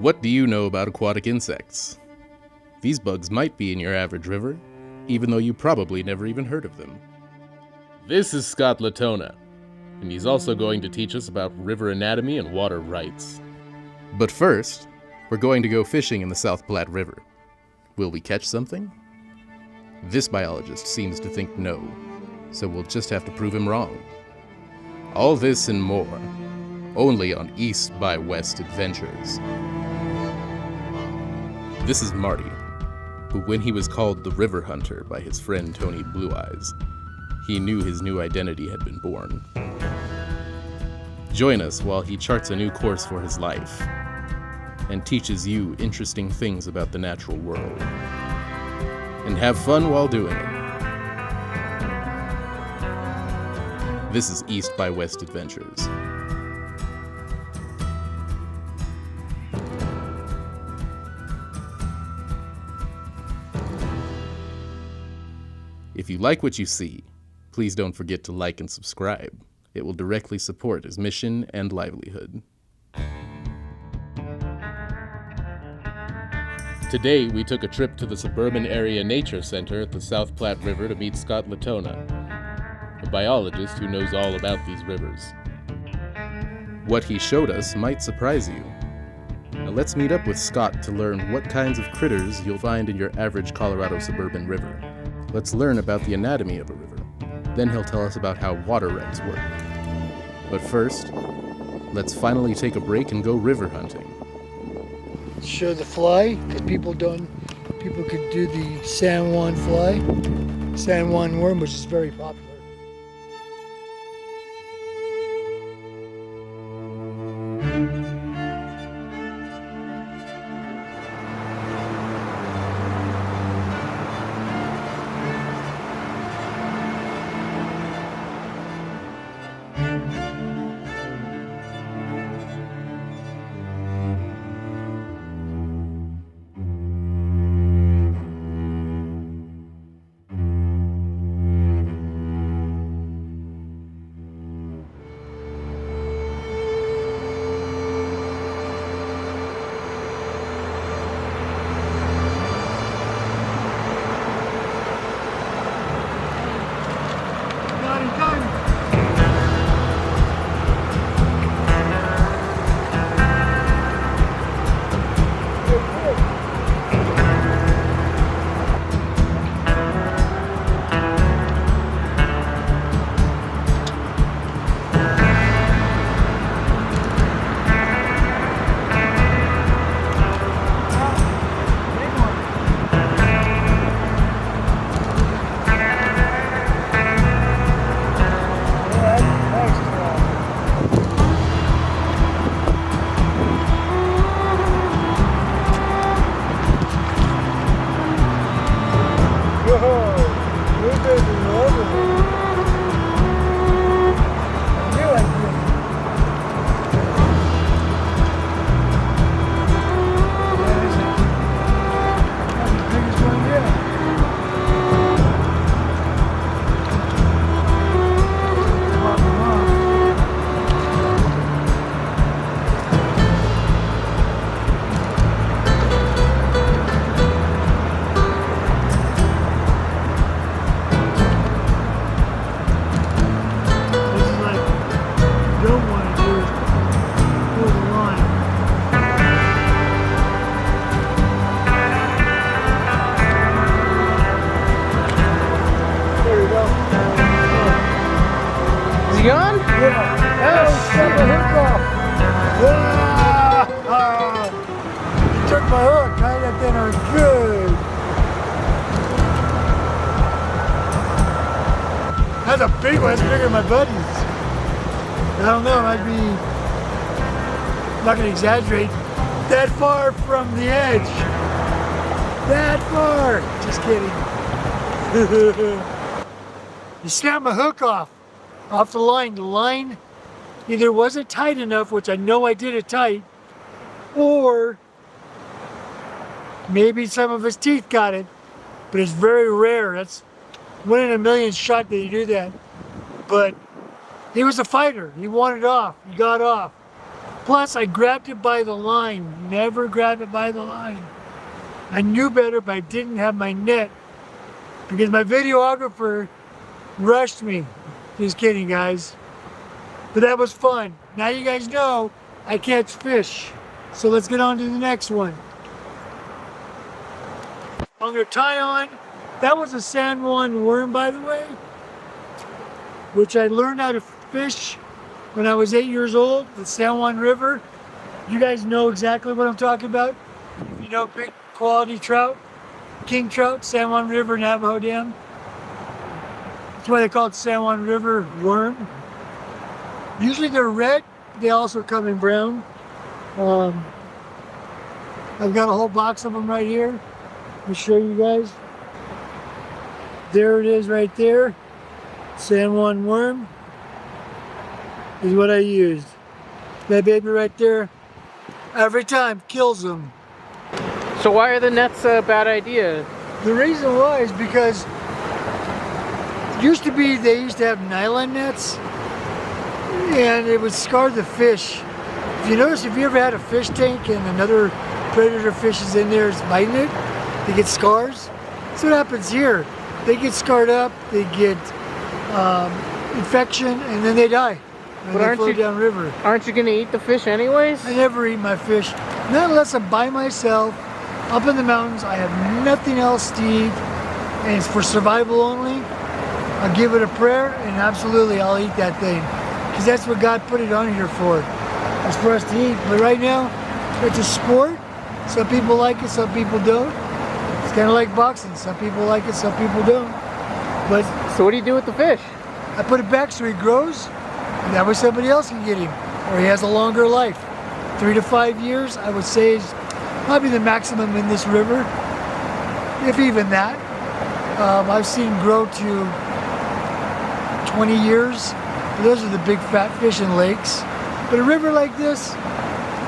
What do you know about aquatic insects? These bugs might be in your average river, even though you probably never even heard of them. This is Scott Latona, and he's also going to teach us about river anatomy and water rights. But first, we're going to go fishing in the South Platte River. Will we catch something? This biologist seems to think no, so we'll just have to prove him wrong. All this and more, only on East by West Adventures. This is Marty, who when he was called the River Hunter by his friend Tony Blue Eyes, he knew his new identity had been born. Join us while he charts a new course for his life and teaches you interesting things about the natural world. And have fun while doing it. This is East by West Adventures. If you like what you see, please don't forget to like and subscribe. It will directly support his mission and livelihood. Today, we took a trip to the Suburban Area Nature Center at the South Platte River to meet Scott Latona, a biologist who knows all about these rivers. What he showed us might surprise you. Now let's meet up with Scott to learn what kinds of critters you'll find in your average Colorado suburban river. Let's learn about the anatomy of a river. Then he'll tell us about how water rights work. But first, let's finally take a break and go river hunting. Show the fly, because people could do the San Juan fly, San Juan worm, which is very popular. That's a big one, that's bigger than my buddies. I don't know, I'm not gonna exaggerate, that far from the edge. That far! Just kidding. You snapped my hook off the line. The line either wasn't tight enough, which I know I did it tight, or maybe some of his teeth got it, but it's very rare. That's 1 in a million shot that you do that. But he was a fighter. He wanted off. He got off. Plus, I grabbed it by the line. Never grab it by the line. I knew better, but I didn't have my net because my videographer rushed me. Just kidding, guys. But that was fun. Now you guys know I catch fish. So let's get on to the next one. I'm gonna tie on. That was a San Juan worm, by the way, which I learned how to fish when I was 8 years old, the San Juan River. You guys know exactly what I'm talking about. You know, big quality trout, king trout, San Juan River, Navajo Dam. That's why they call it San Juan River worm. Usually they're red. They also come in brown. I've got a whole box of them right here. Let me show you guys. There it is right there. San Juan worm is what I used. That baby right there, every time kills them. So why are the nets a bad idea? The reason why is because they used to have nylon nets and it would scar the fish. If you notice, if you ever had a fish tank and another predator fish is in there, it's biting it, they get scars. That's what happens here. They get scarred up, they get infection, and then they die. And they float down river. Aren't you gonna eat the fish anyways? I never eat my fish, not unless I'm by myself, up in the mountains. I have nothing else to eat, and it's for survival only. I'll give it a prayer, and absolutely I'll eat that thing, because that's what God put it on here for. It's for us to eat. But right now, it's a sport. Some people like it, some people don't. It's kind of like boxing. Some people like it, some people don't. But so what do you do with the fish? I put it back so he grows, and that way somebody else can get him, or he has a longer life. 3 to 5 years, I would say, is probably the maximum in this river, if even that. I've seen grow to 20 years. Those are the big fat fish in lakes. But a river like this,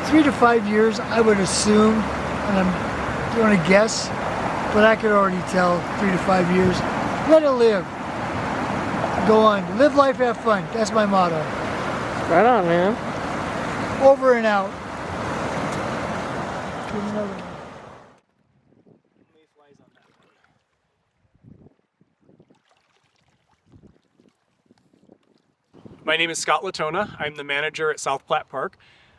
3 to 5 years, I would assume, and I'm going to guess, but I could already tell 3 to 5 years. Let it live. Go on. Live life, have fun. That's my motto. Right on, man. Over and out. My name is Scott Latona. I'm the manager at South Platte Park.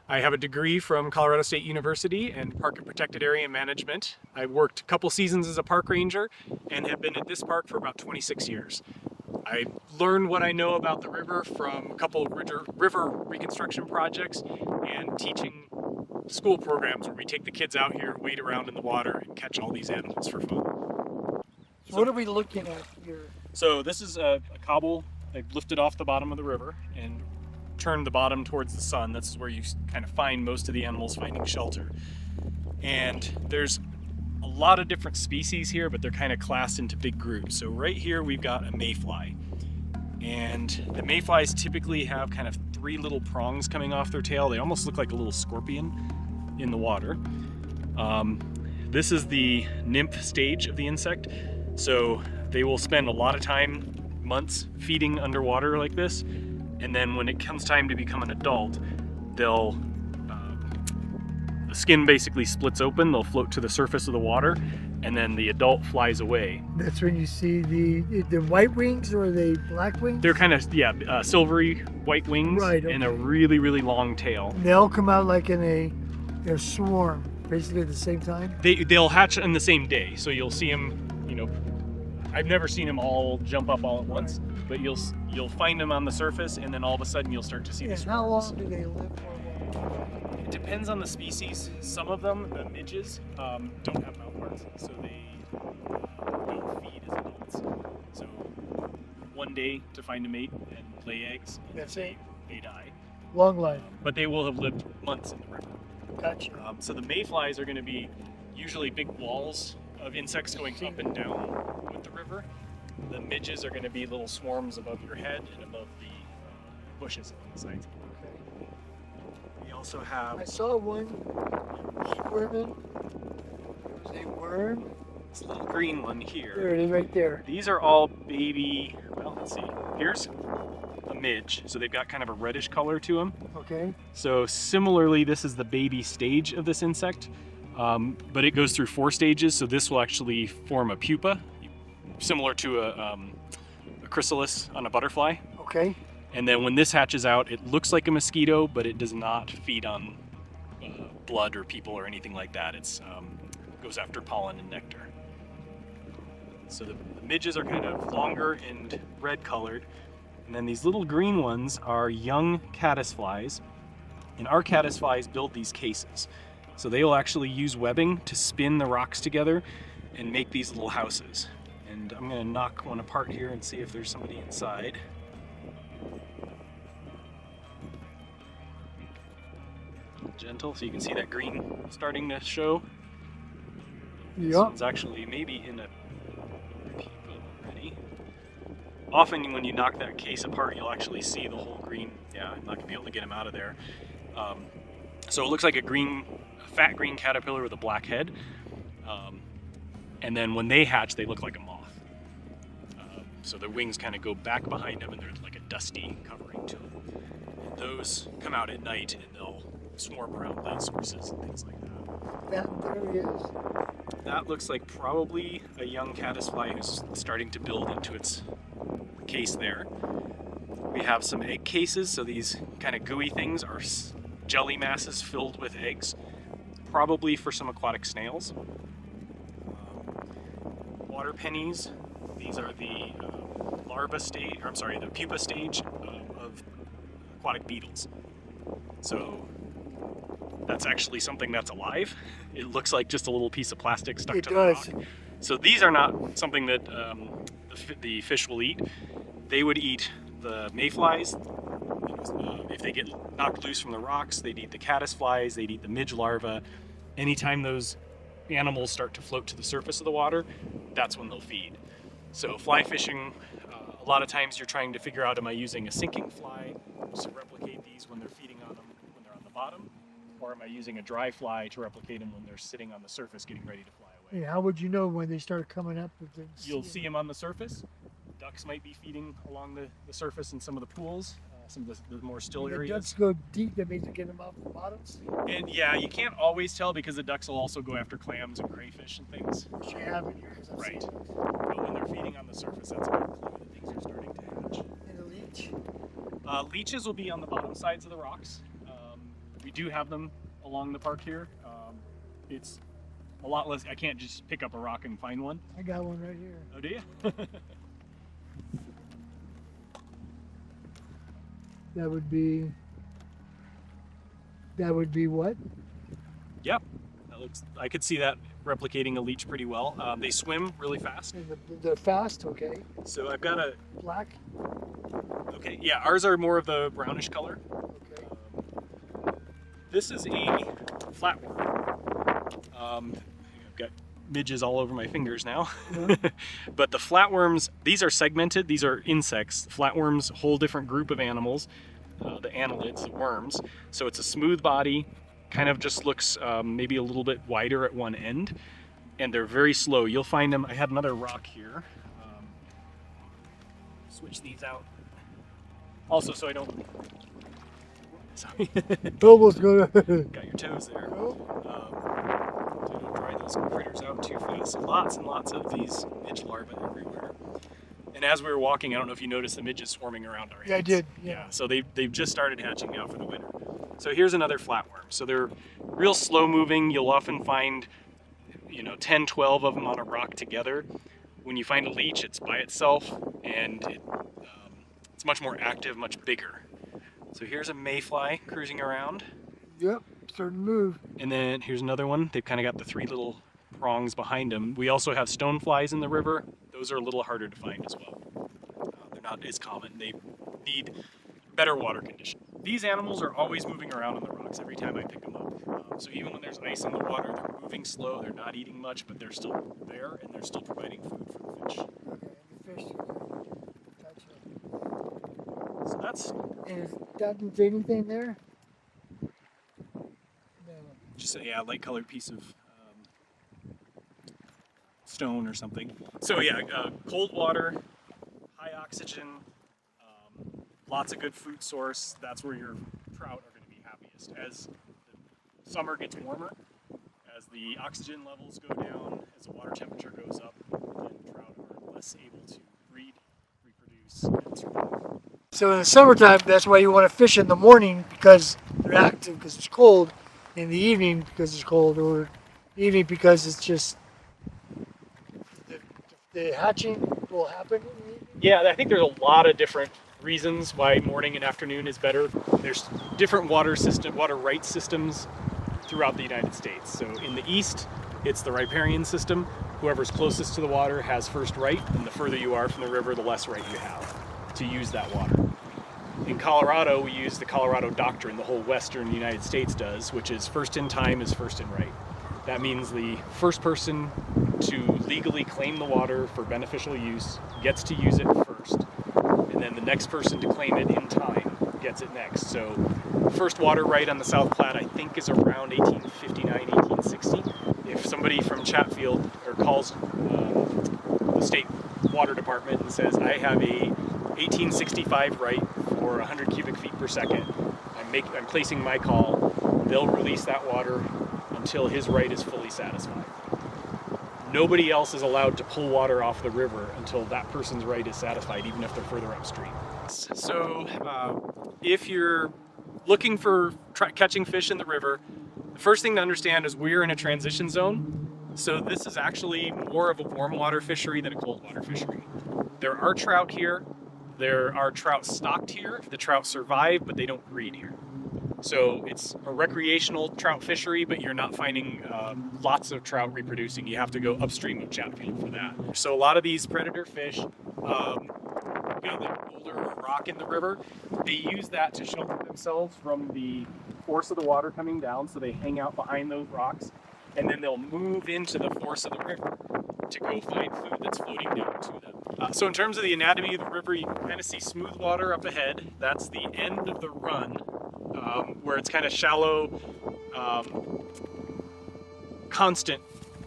I have a degree from Colorado State University in Park and Protected Area Management. I worked a couple seasons as a park ranger and have been at this park for about 26 years. I learned what I know about the river from a couple of river reconstruction projects and teaching school programs where we take the kids out here, wade around in the water, and catch all these animals for fun. So what are we looking at here? So this is a cobble I've lifted off the bottom of the river and turned the bottom towards the sun. That's where you kind of find most of the animals finding shelter. And there's a lot of different species here, but they're kind of classed into big groups. So right here we've got a mayfly. And the mayflies typically have kind of 3 little prongs coming off their tail. They almost look like a little scorpion in the water. This is the nymph stage of the insect. So they will spend a lot of time, months, feeding underwater like this. And then when it comes time to become an adult, they'll, the skin basically splits open, they'll float to the surface of the water, and then the adult flies away. That's when you see the white wings, or the black wings? They're kind of, silvery white wings, right, okay. And a really, really long tail. They all come out like in a swarm, basically at the same time? They'll hatch on the same day, so you'll see them, I've never seen them all jump up all at once, but you'll find them on the surface, and then all of a sudden you'll start to see the swarms. How long do they live for? It depends on the species. Some of them, the midges, don't have mouthparts, so they don't feed as adults. So one day to find a mate and lay eggs, and That's they die. Long life. But they will have lived months in the river. Gotcha. So the mayflies are going to be usually big walls of insects going up and down with the river. The midges are going to be little swarms above your head and above the bushes on the sides. Okay. We also have... I saw one squirming. There was a worm. this little green one here. There it is right there. These are all baby, well, let's see. Here's a midge. So they've got kind of a reddish color to them. Okay. So similarly, this is the baby stage of this insect, but it goes through 4 stages. So this will actually form a pupa, similar to a chrysalis on a butterfly. Okay. And then when this hatches out, it looks like a mosquito, but it does not feed on blood or people or anything like that. It's goes after pollen and nectar. So the midges are kind of longer and red colored. And then these little green ones are young caddisflies. And our caddisflies build these cases. So they will actually use webbing to spin the rocks together and make these little houses. And I'm gonna knock one apart here and see if there's somebody inside. Gentle, so you can see that green starting to show. This Yep. one's actually maybe in a pupa already. Often when you knock that case apart, you'll actually see the whole green. Yeah, I'm not gonna be able to get him out of there. So it looks like a fat green caterpillar with a black head. And then when they hatch, they look like a moth. So their wings kind of go back behind them and they're like a dusty covering to them. And those come out at night and they'll swarm around light sources and things like that. There he is. That looks like probably a young caddisfly who's starting to build into its case there. We have some egg cases, so these kind of gooey things are jelly masses filled with eggs, probably for some aquatic snails. Water pennies, these are the the pupa stage of aquatic beetles. So that's actually something that's alive. It looks like just a little piece of plastic stuck to the rock. So these are not something that the fish will eat. They would eat the mayflies. If they get knocked loose from the rocks, they'd eat the caddisflies, they'd eat the midge larvae. Anytime those animals start to float to the surface of the water, that's when they'll feed. So fly fishing, a lot of times you're trying to figure out, am I using a sinking fly to replicate these when they're feeding on them when they're on the bottom? Or am I using a dry fly to replicate them when they're sitting on the surface getting ready to fly away? Hey, how would you know when they start coming up? You'll see them on the surface. Ducks might be feeding along the surface in some of the pools, some of the more still areas. Ducks go deep, that means you get them off the bottoms? And yeah, you can't always tell because the ducks will also go after clams and crayfish and things. Which you have in here, 'cause I've Right. seen it. But when they're feeding on the surface, that's a good clue that things are starting to hatch. And a leech. Leeches will be on the bottom sides of the rocks. We do have them along the park here. It's a lot less, I can't just pick up a rock and find one. I got one right here. Oh, do you? That would be what? Yep. I could see that replicating a leech pretty well. They swim really fast. And they're fast, okay. So I've got a, Black, okay, yeah, ours are more of the brownish color. okay. This is a flatworm. I've got midges all over my fingers now. Yeah. But the flatworms, these are segmented, these are insects. Flatworms, a whole different group of animals, the annelids, the worms. So it's a smooth body, kind of just looks maybe a little bit wider at one end, and they're very slow. You'll find them, I had another rock here. Switch these out. Also, so I don't, sorry. Almost go. Got your toes there. So you don't dry those critters out too fast. So lots and lots of these midge larvae everywhere. And as we were walking, I don't know if you noticed the midges swarming around our heads. Yeah, I did. Yeah. So they've just started hatching now for the winter. So here's another flatworm. So they're real slow moving. You'll often find, 10, 12 of them on a rock together. When you find a leech, it's by itself, and it's much more active, much bigger. So here's a mayfly cruising around. Yep, starting to move. And then here's another one. They've kind of got the 3 little prongs behind them. We also have stoneflies in the river. Those are a little harder to find as well. They're not as common. They need better water conditions. These animals are always moving around on the rocks every time I pick them up. So even when there's ice in the water, they're moving slow, they're not eating much, but they're still there and they're still providing food for the fish. Okay, the fish. Gotcha. So that's And is that anything there? No. just a light colored piece of stone or something. So yeah, cold water, high oxygen, lots of good food source, that's where your trout are going to be happiest. As the summer gets warmer, as the oxygen levels go down, as the water temperature goes up, then trout are less able to breed, reproduce, and survive. So in the summertime, that's why you want to fish in the morning, because they're active because it's cold, in the evening because it's cold, or evening because it's just the hatching will happen in the evening. Yeah, I think there's a lot of different reasons why morning and afternoon is better. There's different water right systems throughout the United States. So in the east, it's the riparian system. Whoever's closest to the water has first right, and the further you are from the river, the less right you have to use that water. In Colorado, we use the Colorado Doctrine, the whole western United States does, which is first in time is first in right. That means the first person to legally claim the water for beneficial use gets to use it first, and then the next person to claim it in time gets it next. So first water right on the South Platte, I think, is around 1859, 1860. If somebody from Chatfield calls the state water department and says, I have a 1865 right for 100 cubic feet per second, I'm placing my call, they'll release that water until his right is fully satisfied. Nobody else is allowed to pull water off the river until that person's right is satisfied, even if they're further upstream. So if you're looking for catching fish in the river, the first thing to understand is we're in a transition zone. So this is actually more of a warm water fishery than a cold water fishery. There are trout here. There are trout stocked here. The trout survive, but they don't breed here. So it's a recreational trout fishery, but you're not finding lots of trout reproducing. You have to go upstream of Chatfield for that. So a lot of these predator fish, the boulder or rock in the river, they use that to shelter themselves from the force of the water coming down. So they hang out behind those rocks, and then they'll move into the force of the river to go find food that's floating down to them. So in terms of the anatomy of the river, you can kind of see smooth water up ahead. That's the end of the run, where it's kind of shallow, constant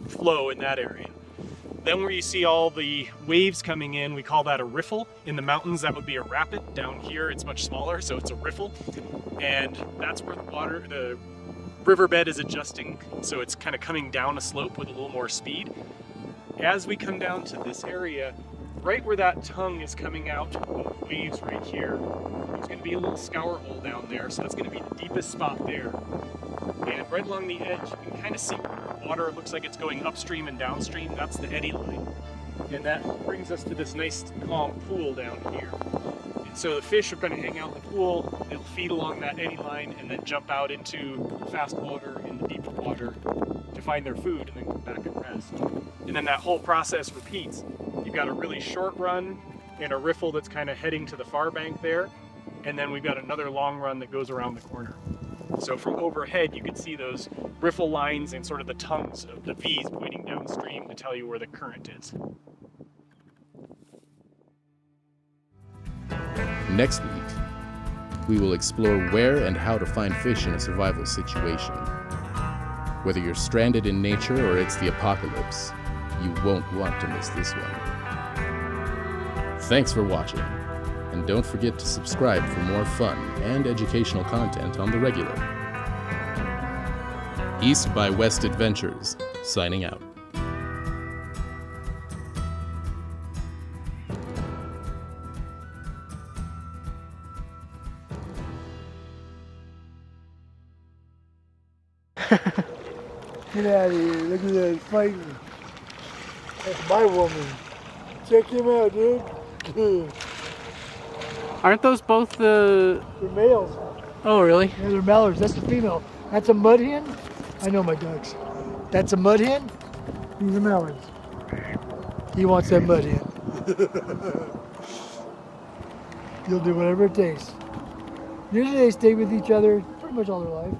flow in that area. Then where you see all the waves coming in, we call that a riffle. In the mountains, that would be a rapid. Down here, it's much smaller, so it's a riffle. And that's where the riverbed is adjusting, so it's kind of coming down a slope with a little more speed. As we come down to this area, right where that tongue is coming out of waves right here, there's going to be a little scour hole down there, so that's going to be the deepest spot there. And right along the edge, you can kind of see where water looks like it's going upstream and downstream. That's the eddy line. And that brings us to this nice calm pool down here. And so the fish are going to hang out in the pool, they'll feed along that eddy line, and then jump out into fast water in the deeper water to find their food and then come back and rest. And then that whole process repeats. You've got a really short run and a riffle that's kind of heading to the far bank there, and then we've got another long run that goes around the corner. So from overhead you can see those riffle lines and sort of the tongues of the V's pointing downstream to tell you where the current is. Next week, we will explore where and how to find fish in a survival situation. Whether you're stranded in nature or it's the apocalypse, you won't want to miss this one. Thanks for watching, and don't forget to subscribe for more fun and educational content on the regular. East by West Adventures, signing out. Get out of here. Look at that fighting. That's my woman. Check him out, dude. Aren't those both the... They're males. Oh, really? Yeah, they're mallards. That's the female. That's a mud hen. I know my ducks. That's a mud hen. These are mallards. He wants that mud hen. He'll do whatever it takes. Usually they stay with each other pretty much all their life.